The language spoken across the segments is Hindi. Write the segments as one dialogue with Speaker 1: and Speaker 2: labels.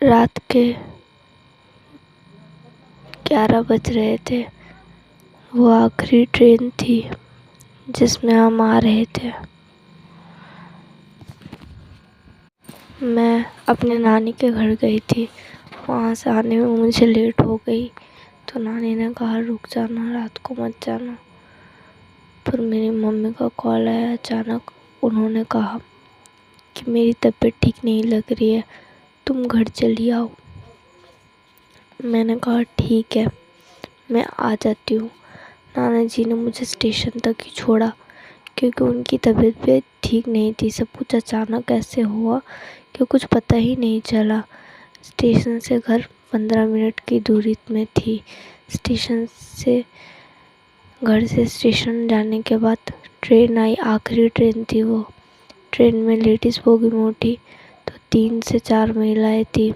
Speaker 1: रात के 11 बज रहे थे। वो आखिरी ट्रेन थी जिसमें हम आ रहे थे। मैं अपने नानी के घर गई थी। वहाँ से आने में मुझे लेट हो गई तो नानी ने कहा रुक जाना, रात को मत जाना। पर मेरी मम्मी का कॉल आया अचानक। उन्होंने कहा कि मेरी तबीयत ठीक नहीं लग रही है, तुम घर चली आओ। मैंने कहा ठीक है, मैं आ जाती हूँ। नाना जी ने मुझे स्टेशन तक ही छोड़ा क्योंकि उनकी तबीयत भी ठीक नहीं थी। सब कुछ अचानक ऐसे हुआ कि कुछ पता ही नहीं चला। स्टेशन से घर 15 मिनट की दूरी में थी। घर से स्टेशन जाने के बाद ट्रेन आई, आखिरी ट्रेन थी वो। ट्रेन में लेडीज़ बोगी में उठी तो 3 से 4 महिलाएं थी।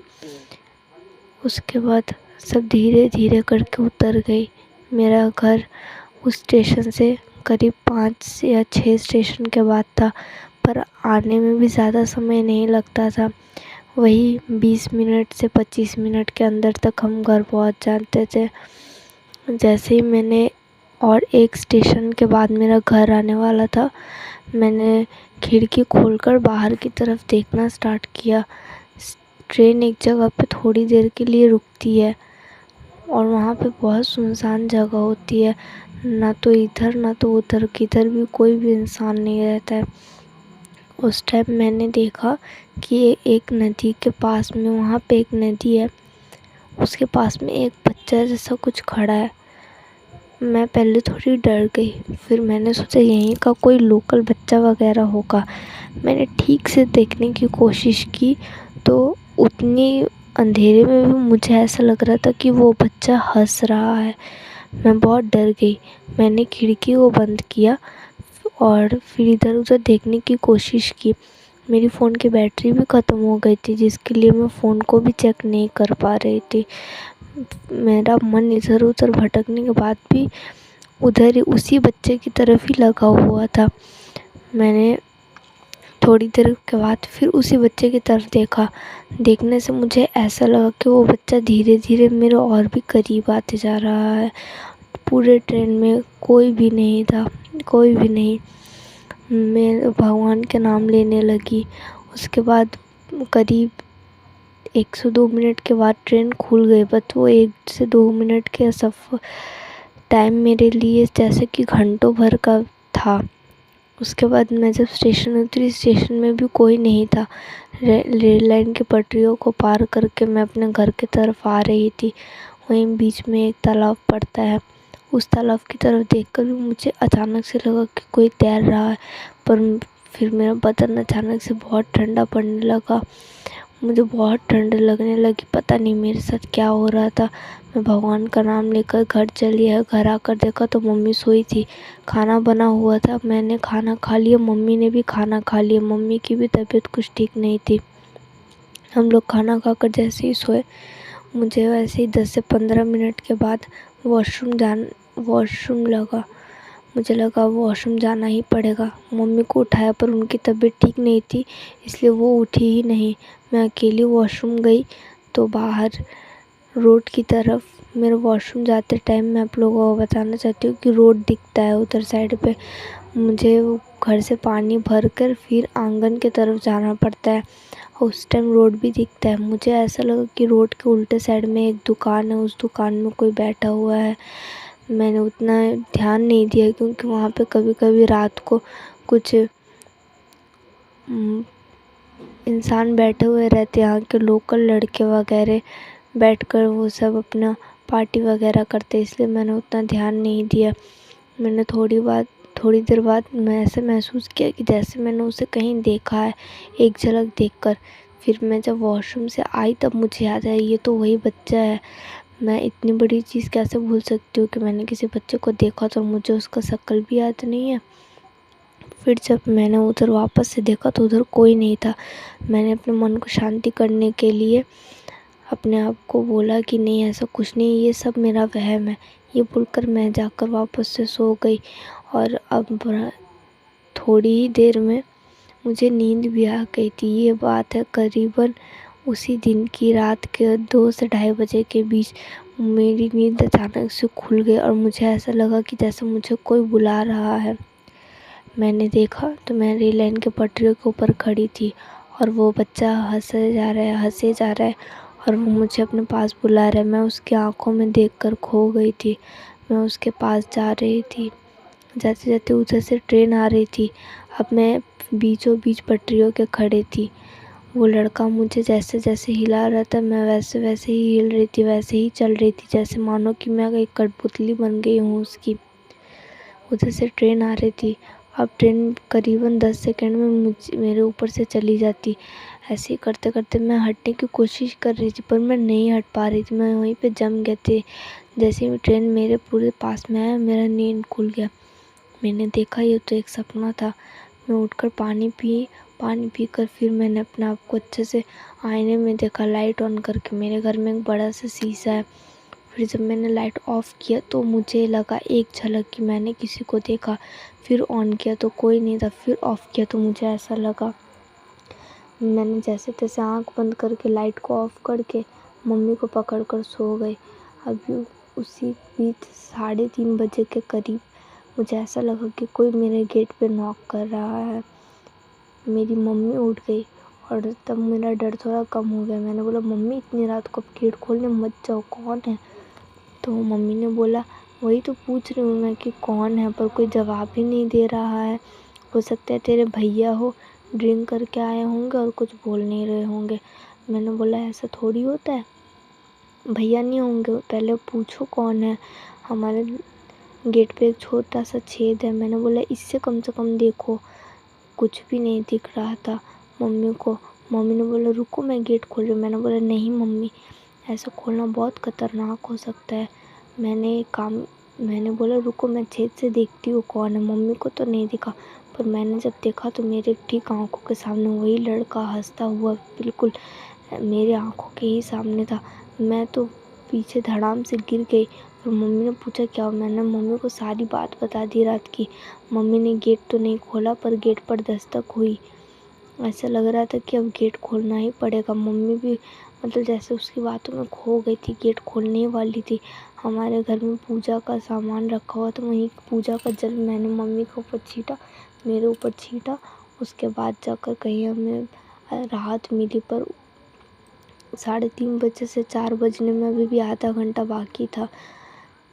Speaker 1: उसके बाद सब धीरे धीरे करके उतर गई। मेरा घर उस स्टेशन से करीब 5 या 6 स्टेशन के बाद था, पर आने में भी ज़्यादा समय नहीं लगता था। वही 20 मिनट से 25 मिनट के अंदर तक हम घर पहुंच जाते थे। जैसे ही मैंने और एक स्टेशन के बाद मेरा घर आने वाला था, मैंने खिड़की खोलकर बाहर की तरफ देखना स्टार्ट किया। ट्रेन एक जगह पे थोड़ी देर के लिए रुकती है और वहाँ पे बहुत सुनसान जगह होती है। ना तो इधर ना तो उधर, किधर भी कोई भी इंसान नहीं रहता है। उस टाइम मैंने देखा कि एक नदी के पास में, वहाँ पे एक नदी है, उसके पास में एक बच्चा जैसा कुछ खड़ा है। मैं पहले थोड़ी डर गई, फिर मैंने सोचा यहीं का कोई लोकल बच्चा वगैरह होगा। मैंने ठीक से देखने की कोशिश की तो उतनी अंधेरे में भी मुझे ऐसा लग रहा था कि वो बच्चा हंस रहा है। मैं बहुत डर गई। मैंने खिड़की को बंद किया और फिर इधर उधर देखने की कोशिश की। मेरी फ़ोन की बैटरी भी ख़त्म हो गई थी, जिसके लिए मैं फ़ोन को भी चेक नहीं कर पा रही थी। मेरा मन इधर उधर भटकने के बाद भी उधर ही उसी बच्चे की तरफ ही लगा हुआ था। मैंने थोड़ी देर के बाद फिर उसी बच्चे की तरफ देखा। देखने से मुझे ऐसा लगा कि वो बच्चा धीरे धीरे मेरे और भी करीब आते जा रहा है। पूरे ट्रेन में कोई भी नहीं था, कोई भी नहीं। मैं भगवान के नाम लेने लगी। उसके बाद करीब 1 से 2 मिनट के बाद ट्रेन खुल गई। बट वो 1 से 2 मिनट के सफ़र टाइम मेरे लिए जैसे कि घंटों भर का था। उसके बाद मैं जब स्टेशन उतरी, स्टेशन में भी कोई नहीं था। रेल लाइन की पटरियों को पार करके मैं अपने घर की तरफ आ रही थी। वहीं बीच में एक तालाब पड़ता है। उस तालाब की तरफ देखकर भी मुझे अचानक से लगा कि कोई तैर रहा है, पर फिर मेरा बदन अचानक से बहुत ठंडा पड़ने लगा। मुझे बहुत ठंड लगने लगी, पता नहीं मेरे साथ क्या हो रहा था। मैं भगवान का नाम लेकर घर चली है। घर आकर देखा तो मम्मी सोई थी। खाना बना हुआ था, मैंने खाना खा लिया, मम्मी ने भी खाना खा लिया। मम्मी की भी तबीयत कुछ ठीक नहीं थी। हम लोग खाना खाकर जैसे ही सोए, मुझे वैसे ही 10 से 15 मिनट के बाद वॉशरूम लगा। मुझे लगा वॉशरूम जाना ही पड़ेगा। मम्मी को उठाया पर उनकी तबीयत ठीक नहीं थी, इसलिए वो उठी ही नहीं। मैं अकेली वॉशरूम गई तो बाहर रोड की तरफ, मेरे वॉशरूम जाते टाइम मैं आप लोगों को बताना चाहती हूँ कि रोड दिखता है उधर साइड पे। मुझे घर से पानी भर कर फिर आंगन की तरफ जाना पड़ता है। उस टाइम रोड भी दिखता है। मुझे ऐसा लगा कि रोड के उल्टे साइड में एक दुकान है, उस दुकान में कोई बैठा हुआ है। मैंने उतना ध्यान नहीं दिया क्योंकि वहाँ पे कभी कभी रात को कुछ इंसान बैठे हुए रहते हैं, यहाँ के लोकल लड़के वगैरह बैठकर वो सब अपना पार्टी वगैरह करते, इसलिए मैंने उतना ध्यान नहीं दिया। मैंने थोड़ी देर बाद मैं ऐसे महसूस किया कि जैसे मैंने उसे कहीं देखा है, एक झलक देखकर। फिर मैं जब वॉशरूम से आई तब मुझे याद आया ये तो वही बच्चा है। मैं इतनी बड़ी चीज़ कैसे भूल सकती हूँ कि मैंने किसी बच्चे को देखा तो मुझे उसका शक्ल भी याद नहीं है। फिर जब मैंने उधर वापस से देखा तो उधर कोई नहीं था। मैंने अपने मन को शांति करने के लिए अपने आप को बोला कि नहीं ऐसा कुछ नहीं, ये सब मेरा वहम है। ये बोलकर मैं जाकर वापस से सो गई और अब थोड़ी ही देर में मुझे नींद भी आ गई थी। ये बात है करीबन उसी दिन की रात के 2 से ढाई बजे के बीच मेरी नींद अचानक से खुल गई और मुझे ऐसा लगा कि जैसे मुझे कोई बुला रहा है। मैंने देखा तो मैं रेल लाइन के पटरियों के ऊपर खड़ी थी और वो बच्चा हंसे जा रहा है और वो मुझे अपने पास बुला रहा है। मैं उसकी आंखों में देखकर खो गई थी। मैं उसके पास जा रही थी। जाते जाते उधर से ट्रेन आ रही थी। अब मैं बीचों बीच पटरियों के खड़े थी। वो लड़का मुझे जैसे जैसे हिला रहा था मैं वैसे वैसे ही हिल रही थी, वैसे ही चल रही थी, जैसे मानो कि मैं एक कठपुतली बन गई हूँ उसकी। उधर से ट्रेन आ रही थी। अब ट्रेन करीबन 10 सेकंड में मेरे ऊपर से चली जाती। ऐसे ही करते करते मैं हटने की कोशिश कर रही थी पर मैं नहीं हट पा रही थी। मैं वहीं पे जम गई थी। जैसे ही ट्रेन मेरे पूरे पास में आया मेरा नींद खुल गया। मैंने देखा ये तो एक सपना था। मैं उठकर पानी पीकर फिर मैंने अपने आप को अच्छे से आईने में देखा, लाइट ऑन करके। मेरे घर में एक बड़ा सा शीशा है। फिर जब मैंने लाइट ऑफ किया तो मुझे लगा एक झलक कि मैंने किसी को देखा। फिर ऑन किया तो कोई नहीं था। फिर ऑफ किया तो मुझे ऐसा लगा। मैंने जैसे तैसे आँख बंद करके लाइट को ऑफ करके मम्मी को पकड़ कर सो गई। अभी उसी बीच 3:30 बजे के करीब मुझे ऐसा लगा कि कोई मेरे गेट पे नॉक कर रहा है। मेरी मम्मी उठ गई और तब मेरा डर थोड़ा कम हो गया। मैंने बोला, मम्मी इतनी रात को अब गेट खोलने मत जाओ, कौन है? तो मम्मी ने बोला, वही तो पूछ रही हूँ मैं कि कौन है, पर कोई जवाब ही नहीं दे रहा है। हो सकता है तेरे भैया हो, ड्रिंक करके आए होंगे और कुछ बोल नहीं रहे होंगे। मैंने बोला, ऐसा थोड़ी होता है, भैया नहीं होंगे, पहले पूछो कौन है। हमारे गेट पे एक छोटा सा छेद है। मैंने बोला, इससे कम से कम देखो। कुछ भी नहीं दिख रहा था मम्मी को। मम्मी ने बोला, रुको मैं गेट खोल रही हूँ। मैंने बोला, नहीं मम्मी, ऐसा खोलना बहुत खतरनाक हो सकता है। मैंने बोला, रुको मैं छेद से देखती हूँ कौन है। मम्मी को तो नहीं दिखा, पर मैंने जब देखा तो मेरे ठीक आंखों के सामने वही लड़का हंसता हुआ बिल्कुल मेरे आंखों के ही सामने था। मैं तो पीछे धड़ाम से गिर गई। और मम्मी ने पूछा क्या हुआ। मैंने मम्मी को सारी बात बता दी रात की। मम्मी ने गेट तो नहीं खोला पर गेट पर दस्तक हुई। ऐसा लग रहा था कि अब गेट खोलना ही पड़ेगा। मम्मी भी मतलब जैसे उसकी बातों में खो गई थी, गेट खोलने वाली थी। हमारे घर में पूजा का सामान रखा हुआ था, वहीं पूजा का जल मैंने मम्मी के ऊपर छीटा, मेरे ऊपर छीटा। उसके बाद जाकर कहीं हमें राहत मिली। पर 3:30 बजे से 4 बजने में अभी भी आधा घंटा बाकी था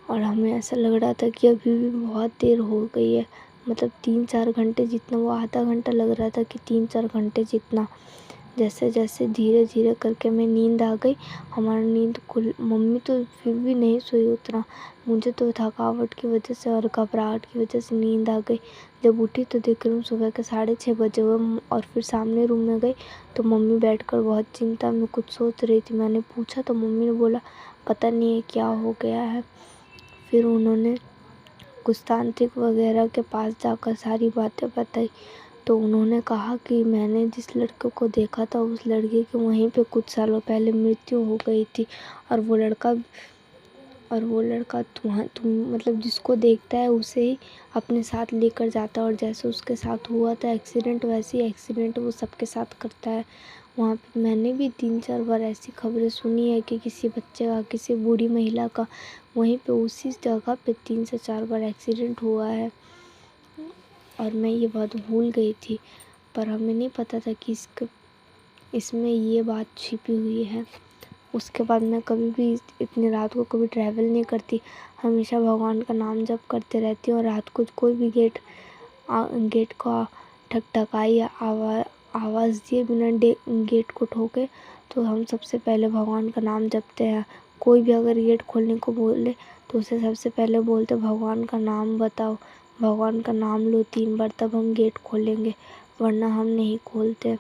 Speaker 1: और हमें ऐसा लग रहा था कि अभी भी बहुत देर हो गई है। मतलब 3-4 घंटे जितना, वो आधा घंटा लग रहा था कि 3-4 घंटे जितना। जैसे जैसे धीरे धीरे करके मैं नींद आ गई। हमारा नींद खुल मम्मी तो फिर भी नहीं सोई उतना। मुझे तो थकावट की वजह से और घबराहट की वजह से नींद आ गई। जब उठी तो देख रही हूँ सुबह के 6:30 बजे हुए और फिर सामने रूम में गई तो मम्मी बैठकर बहुत चिंता में कुछ सोच रही थी। मैंने पूछा तो मम्मी ने बोला, पता नहीं है क्या हो गया है। फिर उन्होंने कुछ तांत्रिक वगैरह के पास जाकर सारी बातें बताई तो उन्होंने कहा कि मैंने जिस लड़के को देखा था उस लड़के की वहीं पे कुछ सालों पहले मृत्यु हो गई थी। और वो लड़का तुम मतलब जिसको देखता है उसे ही अपने साथ लेकर जाता है और जैसे उसके साथ हुआ था एक्सीडेंट, वैसे ही एक्सीडेंट वो सबके साथ करता है। वहाँ पे मैंने भी 3-4 बार ऐसी खबरें सुनी है कि किसी बच्चे का, किसी बूढ़ी महिला का वहीं पे उसी जगह पे 3 से 4 बार एक्सीडेंट हुआ है। और मैं ये बात भूल गई थी, पर हमें नहीं पता था कि इसमें ये बात छिपी हुई है। उसके बाद मैं कभी भी इतनी रात को कभी ट्रैवल नहीं करती। हमेशा भगवान का नाम जप करते रहती हूँ और रात को कोई भी गेट का ठकठकाई या आवाज़ दिए बिना गेट को ठोके तो हम सबसे पहले भगवान का नाम जपते हैं। कोई भी अगर गेट खोलने को बोले तो उसे सबसे पहले बोलते, भगवान का नाम बताओ, भगवान का नाम लो 3 बार, तब हम गेट खोलेंगे, वरना हम नहीं खोलते।